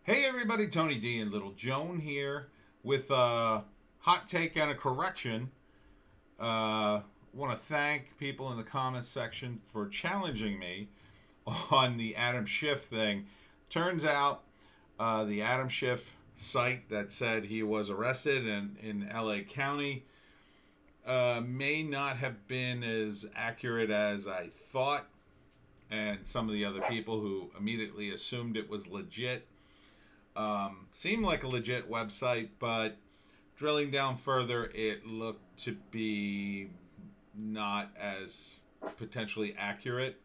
Hey everybody, Tony D and Little Joan here with a hot take and a correction. Want to thank people in the comments section for challenging me on the Adam Schiff thing. Turns out the Adam Schiff site that said he was arrested in LA County may not have been as accurate as I thought, and some of the other people who immediately assumed it was legit seemed like a legit website, but drilling down further, it looked to be not as potentially accurate.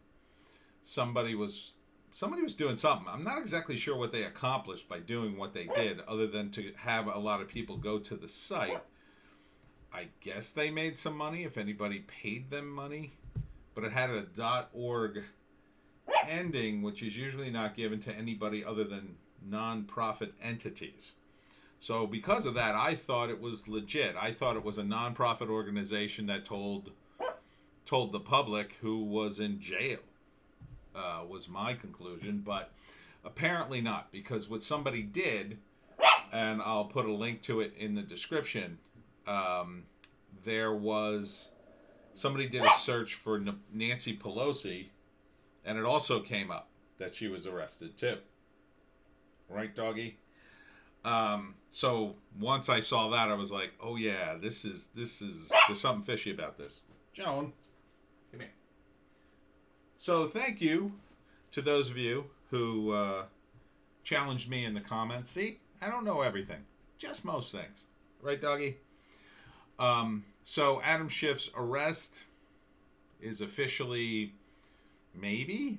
Somebody was somebody was doing something. I'm not exactly sure what they accomplished by doing what they did, other than to have a lot of people go to the site. I guess they made some money if anybody paid them money, but it had a .org ending, which is usually not given to anybody other than non-profit entities. So because of that, I thought it was legit. I thought it was a non-profit organization that told the public who was in jail. Was my conclusion, but apparently not, because what somebody did, and I'll put a link to it in the description. There was somebody did a search for Nancy Pelosi, and it also came up that she was arrested too. Right, doggy? So once I saw that, I was like, oh yeah, this is there's something fishy about this. Joan, come here. So thank you to those of you who challenged me in the comments. See, I don't know everything, just most things. Right, doggy? So Adam Schiff's arrest is officially maybe.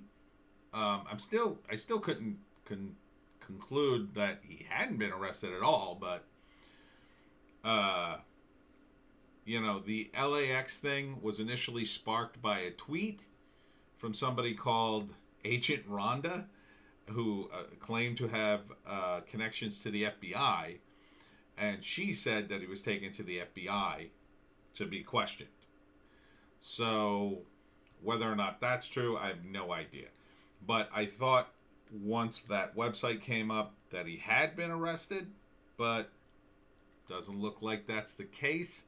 I still couldn't conclude that he hadn't been arrested at all, but uh, the LAX thing was initially sparked by a tweet from somebody called Agent Rhonda, who claimed to have connections to the FBI, and she said that he was taken to the FBI to be questioned. So whether or not that's true, I have no idea. But I thought once that website came up that he had been arrested, but doesn't look like that's the case.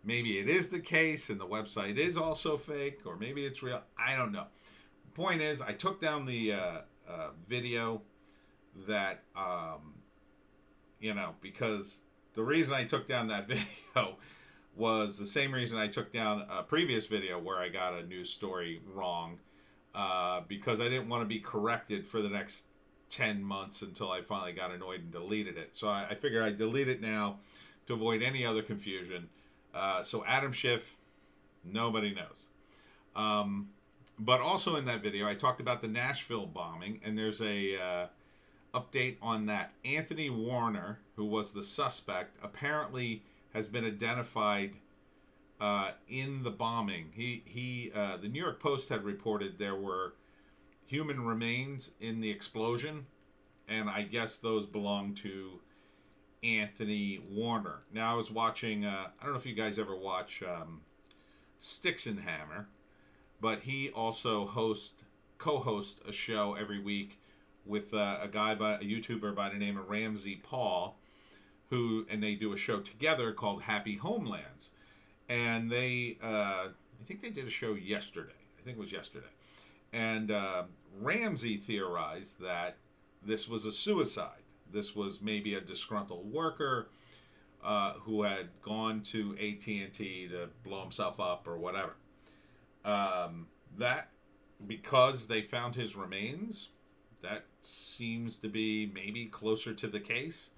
Maybe it is the case and the website is also fake, or maybe it's real. I don't know. Point is, I took down the video that, because the reason I took down that video was the same reason I took down a previous video where I got a news story wrong, because I didn't want to be corrected for the next 10 months until I finally got annoyed and deleted it. So I figured I'd delete it now to avoid any other confusion. So Adam Schiff, nobody knows. But also in that video, I talked about the Nashville bombing, and there's a update on that. Anthony Warner, who was the suspect, apparently has been identified in the bombing. The New York Post had reported there were human remains in the explosion, and I guess those belong to Anthony Warner. Now I was watching. I don't know if you guys ever watch Sticks and Hammer, but he also co-hosts a show every week with a YouTuber by the name of Ramsey Paul, and they do a show together called Happy Homelands. And I think they did a show yesterday. I think it was yesterday. And Ramsey theorized that this was a suicide. This was maybe a disgruntled worker who had gone to AT&T to blow himself up or whatever. That, because they found his remains, that seems to be maybe closer to the case.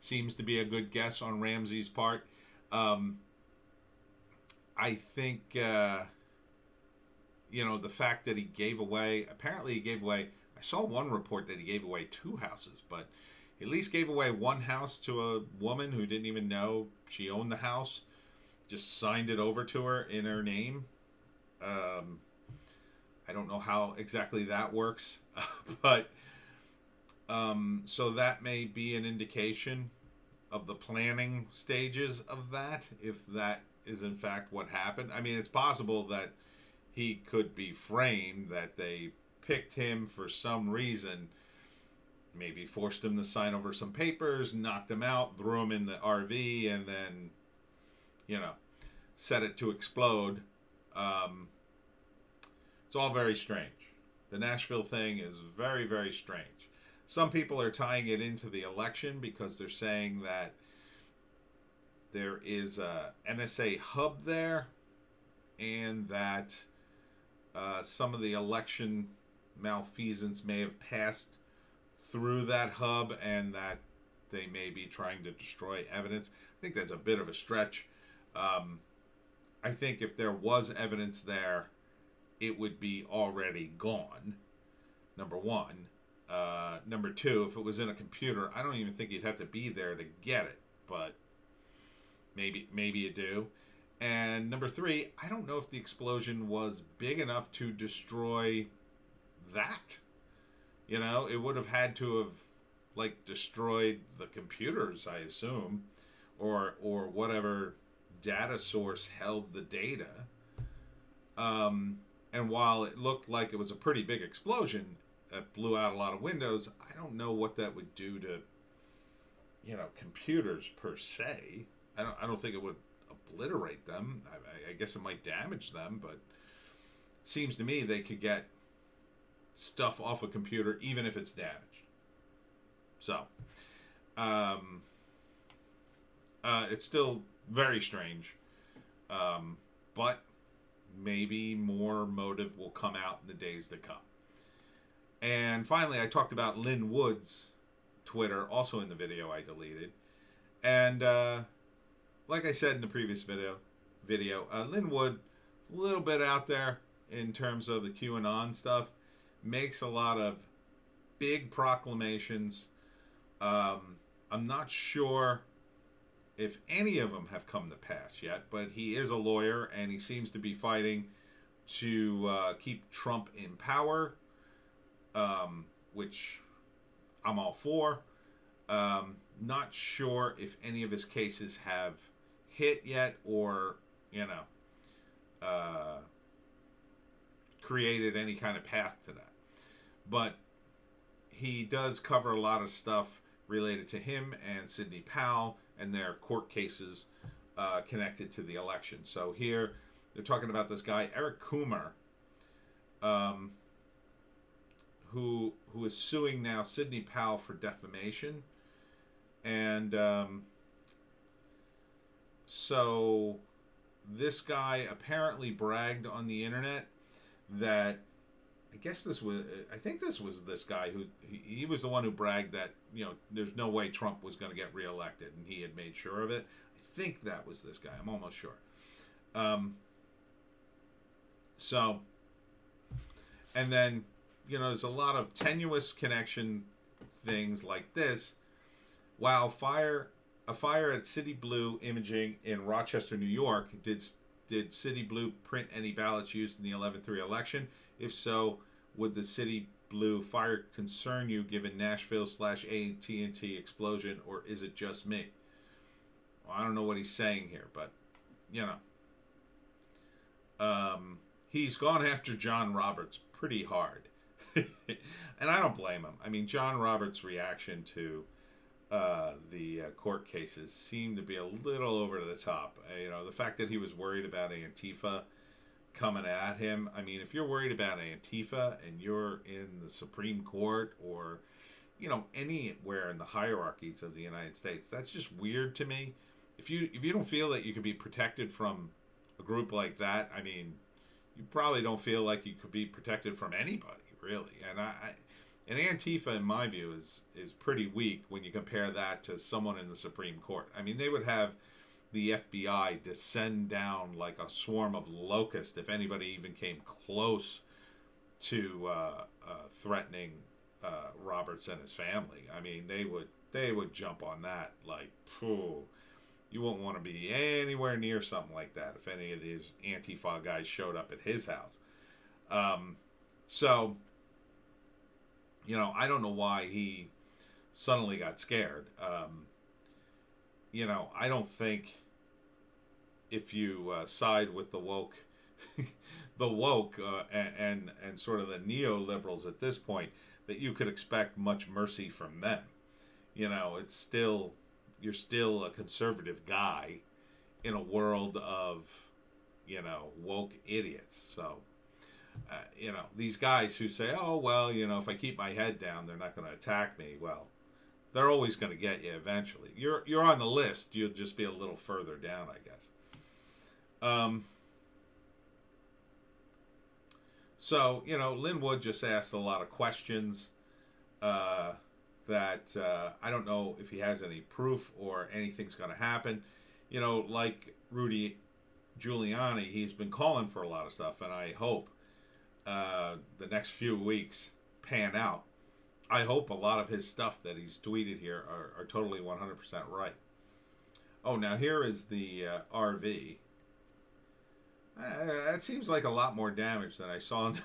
Seems to be a good guess on Ramsey's part. I think, the fact that apparently he gave away, I saw one report that he gave away 2 houses, but he at least gave away 1 house to a woman who didn't even know she owned the house, just signed it over to her in her name. I don't know how exactly that works, but so that may be an indication of the planning stages of that, if that is in fact what happened. I mean, it's possible that he could be framed, that they picked him for some reason maybe forced him to sign over some papers, knocked him out, threw him in the RV, and then, you know, set it to explode. It's all very strange. The Nashville thing is very, very strange. Some people are tying it into the election because they're saying that there is a NSA hub there, and that some of the election malfeasance may have passed through that hub, and that they may be trying to destroy evidence. I think that's a bit of a stretch. I think if there was evidence there, it would be already gone, number one. Number two, if it was in a computer, I don't even think you'd have to be there to get it, but maybe you do. And number three, I don't know if the explosion was big enough to destroy that. You know, it would have had to have, like, destroyed the computers, I assume, or whatever data source held the data. And while it looked like it was a pretty big explosion that blew out a lot of windows, I don't know what that would do to, you know, computers per se. I don't think it would obliterate them. I guess it might damage them, but seems to me they could get stuff off a computer even if it's damaged. So, it's still very strange, but maybe more motive will come out in the days to come. And finally, I talked about Lynn Wood's Twitter, also in the video I deleted. And like I said in the previous video, Lynn Wood, a little bit out there in terms of the QAnon stuff, makes a lot of big proclamations. I'm not sure if any of them have come to pass yet, but he is a lawyer, and he seems to be fighting to keep Trump in power, which I'm all for. Not sure if any of his cases have hit yet, or, you know, created any kind of path to that. But he does cover a lot of stuff related to him and Sidney Powell and their court cases connected to the election. So here they're talking about this guy, Eric Coomer, who is suing now Sidney Powell for defamation. And so this guy apparently bragged on the internet that, I think this was this guy who, he was the one who bragged that, you know, there's no way Trump was going to get reelected, and he had made sure of it. I think that was this guy. I'm almost sure. So, and then, you know, there's a lot of tenuous connection things like this. Wow, a fire at City Blue Imaging in Rochester, New York. Did City Blue print any ballots used in the 11-3 election? If so, would the City Blue fire concern you given Nashville/AT&T explosion, or is it just me? Well, I don't know what he's saying here, but, you know. He's gone after John Roberts pretty hard. And I don't blame him. I mean, John Roberts' reaction to the court cases seemed to be a little over the top. You know, the fact that he was worried about Antifa coming at him. I mean, if you're worried about Antifa and you're in the Supreme Court, or, you know, anywhere in the hierarchies of the United States, that's just weird to me. If you don't feel that you could be protected from a group like that, I mean, you probably don't feel like you could be protected from anybody, really. And Antifa, in my view, is pretty weak when you compare that to someone in the Supreme Court. I mean, they would have the FBI descend down like a swarm of locusts if anybody even came close to threatening Roberts and his family. I mean, they would jump on that like, phew. You wouldn't want to be anywhere near something like that if any of these Antifa guys showed up at his house. So, you know, I don't know why he suddenly got scared. You know, I don't think if you side with the woke, and sort of the neoliberals at this point, that you could expect much mercy from them. It's still, you're still a conservative guy in a world of, woke idiots. So, these guys who say, oh, well, if I keep my head down, they're not going to attack me. Well, they're always going to get you eventually. You're on the list. You'll just be a little further down, I guess. So, Lynn Wood just asked a lot of questions that I don't know if he has any proof or anything's going to happen. Like Rudy Giuliani, he's been calling for a lot of stuff, and I hope the next few weeks pan out. I hope a lot of his stuff that he's tweeted here are totally 100% right. Oh, now here is the RV. That seems like a lot more damage than I saw in the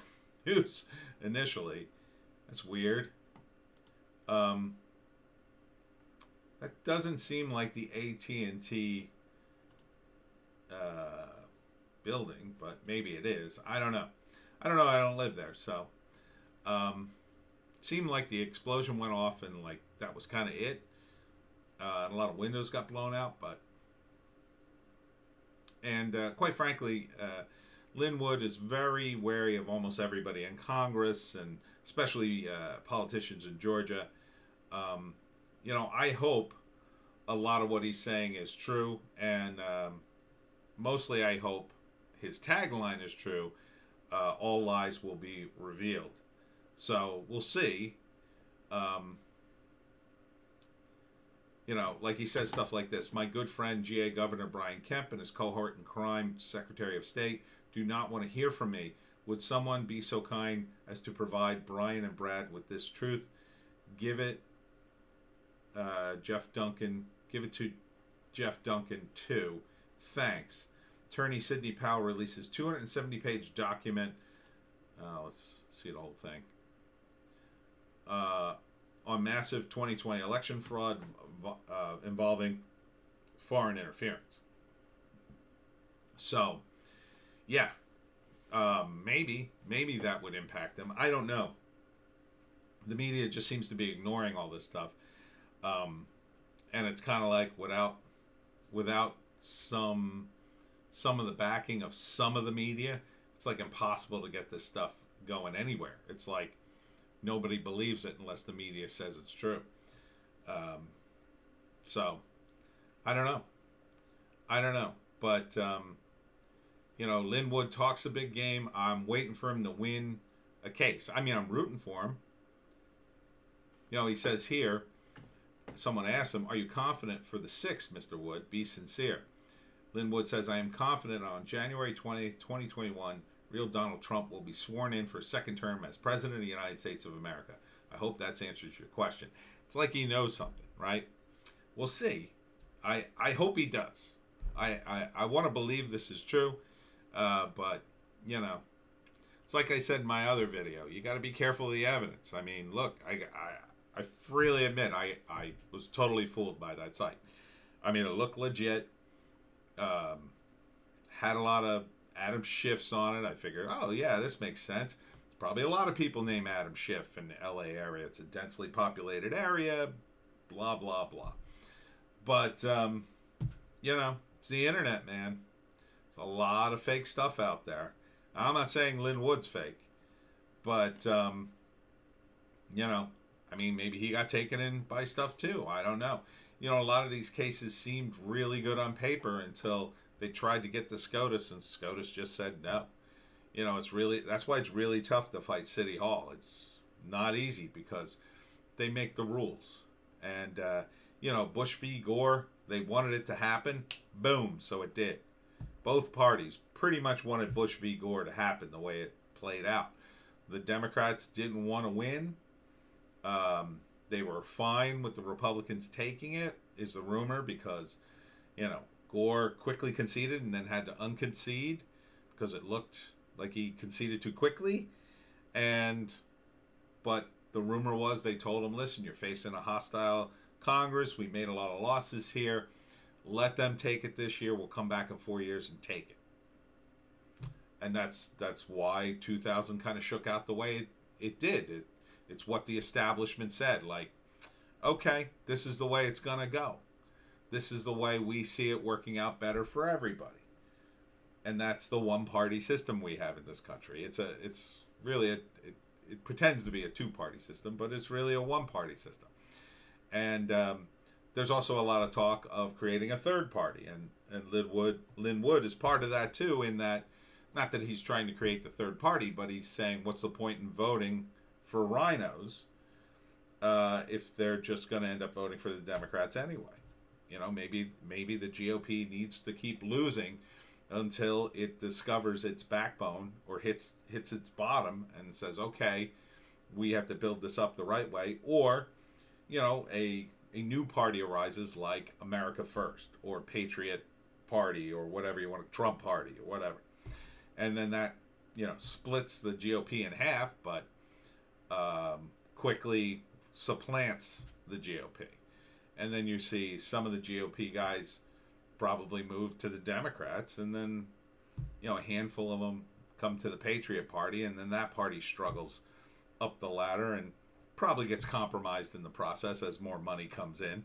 news initially. That's weird. That doesn't seem like the AT&T building, but maybe it is. I don't know. I don't live there, so it seemed like the explosion went off and like that was kind of it. And a lot of windows got blown out, and quite frankly, Lynn Wood is very wary of almost everybody in Congress, and especially politicians in Georgia. I hope a lot of what he's saying is true, and mostly I hope his tagline is true. All lies will be revealed. So we'll see. Like he says stuff like this. My good friend GA Governor Brian Kemp and his cohort in crime, Secretary of State, do not want to hear from me. Would someone be so kind as to provide Brian and Brad with this truth? Give it, Jeff Duncan. Give it to Jeff Duncan too. Thanks. Attorney Sidney Powell releases 270-page document. Let's see the whole thing. On massive 2020 election fraud involving foreign interference. So, yeah, maybe that would impact them. I don't know. The media just seems to be ignoring all this stuff, and it's kind of like without some of the backing of some of the media, it's like impossible to get this stuff going anywhere. It's like nobody believes it unless the media says it's true. So, I don't know. But, Lynn Wood talks a big game. I'm waiting for him to win a case. I mean, I'm rooting for him. He says here, someone asked him, are you confident for the 6th, Mr. Wood? Be sincere. Lynn Wood says, I am confident on January 20th, 2021, real Donald Trump will be sworn in for a second term as President of the United States of America. I hope that answers your question. It's like he knows something, right? We'll see. I hope he does. I want to believe this is true, but, it's like I said in my other video. You got to be careful of the evidence. I mean, look, I freely admit I was totally fooled by that site. I mean, it looked legit. Had a lot of Adam Schiffs on it. I figured, oh yeah, this makes sense. There's probably a lot of people named Adam Schiff in the LA area. It's a densely populated area, blah, blah, blah. But, it's the internet, man. There's a lot of fake stuff out there. I'm not saying Lynn Wood's fake, but, I mean, maybe he got taken in by stuff too. I don't know. A lot of these cases seemed really good on paper until they tried to get the SCOTUS, and SCOTUS just said no. That's why it's really tough to fight City Hall. It's not easy because they make the rules. And, Bush v. Gore, they wanted it to happen. Boom, so it did. Both parties pretty much wanted Bush v. Gore to happen the way it played out. The Democrats didn't want to win. They were fine with the Republicans taking it, is the rumor, because, Gore quickly conceded and then had to unconcede because it looked like he conceded too quickly. But the rumor was they told him, listen, you're facing a hostile Congress. We made a lot of losses here. Let them take it this year. We'll come back in 4 years and take it. And that's why 2000 kind of shook out the way it did. It's what the establishment said. Like, okay, this is the way it's going to go. This is the way we see it working out better for everybody. And that's the one-party system we have in this country. It's really it pretends to be a two-party system, but it's really a one-party system. And there's also a lot of talk of creating a third party, and Lin Wood is part of that too. In that, not that he's trying to create the third party, but he's saying, what's the point in voting for rhinos if they're just going to end up voting for the Democrats anyway? You know, maybe the GOP needs to keep losing until it discovers its backbone or hits its bottom and says, okay, we have to build this up the right way. Or, you know, a new party arises like America First or Patriot Party or whatever you want, Trump Party or whatever. And then that, you know, splits the GOP in half, but quickly supplants the GOP. And then you see some of the GOP guys probably move to the Democrats, and then, you know, a handful of them come to the Patriot Party, and then that party struggles up the ladder and probably gets compromised in the process as more money comes in.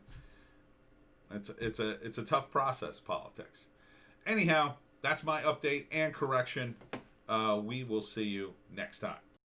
It's a tough process, politics. Anyhow, that's my update and correction. We will see you next time.